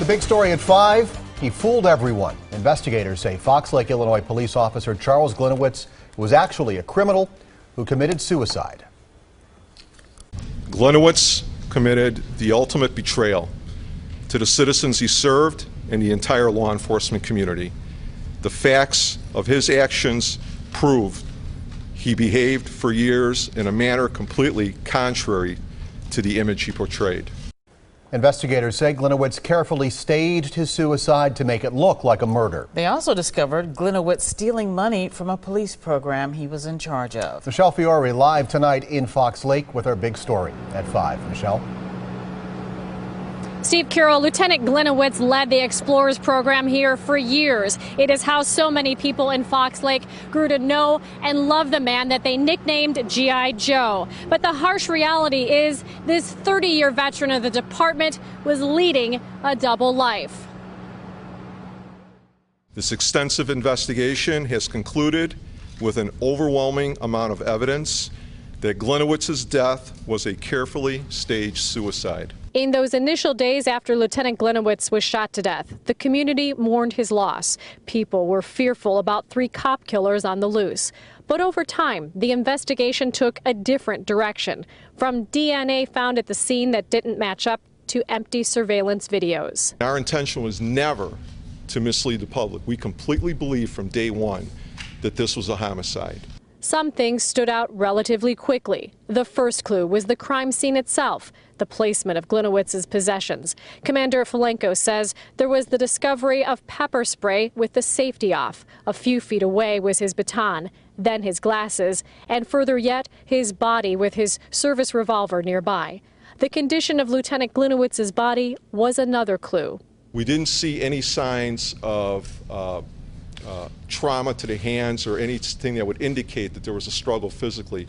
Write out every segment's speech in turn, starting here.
The big story at 5, he fooled everyone. Investigators say Fox Lake, Illinois police officer Charles Glinowitz was actually a criminal who committed suicide. Glinowitz committed the ultimate betrayal to the citizens he served and the entire law enforcement community. The facts of his actions proved he behaved for years in a manner completely contrary to the image he portrayed. Investigators say Glinowitz carefully staged his suicide to make it look like a murder. They also discovered Glinowitz stealing money from a police program he was in charge of. Michelle Fiore live tonight in Fox Lake with our big story at 5. Michelle? Steve Carroll, Lieutenant Glinowitz led the Explorers program here for years. It is how so many people in Fox Lake grew to know and love the man that they nicknamed G.I. Joe. But the harsh reality is this 30-year veteran of the department was leading a double life. This extensive investigation has concluded with an overwhelming amount of evidence that Glinowitz's death was a carefully staged suicide. In those initial days after Lieutenant Glinowitz was shot to death, the community mourned his loss. People were fearful about 3 cop killers on the loose. But over time, the investigation took a different direction, from DNA found at the scene that didn't match up to empty surveillance videos. Our intention was never to mislead the public. We completely believed from day one that this was a homicide. Some things stood out relatively quickly. The first clue was the crime scene itself, the placement of Glinowitz's possessions. Commander Falenko says there was the discovery of pepper spray with the safety off. A few feet away was his baton, then his glasses, and further yet, his body with his service revolver nearby. The condition of Lieutenant Glinowitz's body was another clue. We didn't see any signs of trauma to the hands or anything that would indicate that there was a struggle physically.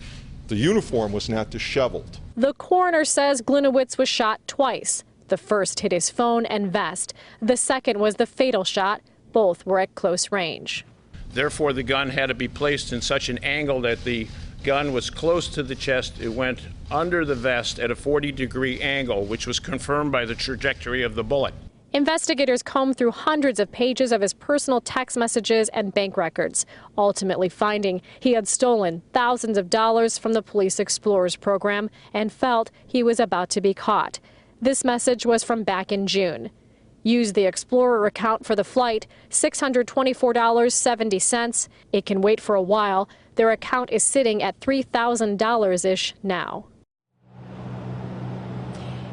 The uniform was not disheveled. The coroner says Glinowitz was shot twice. The first hit his phone and vest. The second was the fatal shot. Both were at close range. Therefore, the gun had to be placed in such an angle that the gun was close to the chest. It went under the vest at a 40-degree angle, which was confirmed by the trajectory of the bullet. Investigators combed through hundreds of pages of his personal text messages and bank records, ultimately finding he had stolen thousands of dollars from the Police Explorers program and felt he was about to be caught. This message was from back in June. Use the Explorer account for the flight, $624.70. It can wait for a while. Their account is sitting at $3,000-ish now.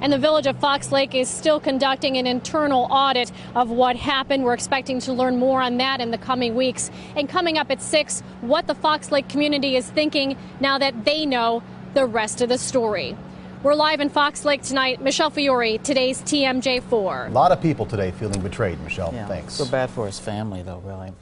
And the village of Fox Lake is still conducting an internal audit of what happened. We're expecting to learn more on that in the coming weeks. And coming up at 6, what the Fox Lake community is thinking now that they know the rest of the story. We're live in Fox Lake tonight. Michelle Fiore, today's TMJ4. A lot of people today feeling betrayed, Michelle. Yeah, thanks. So bad for his family, though, really.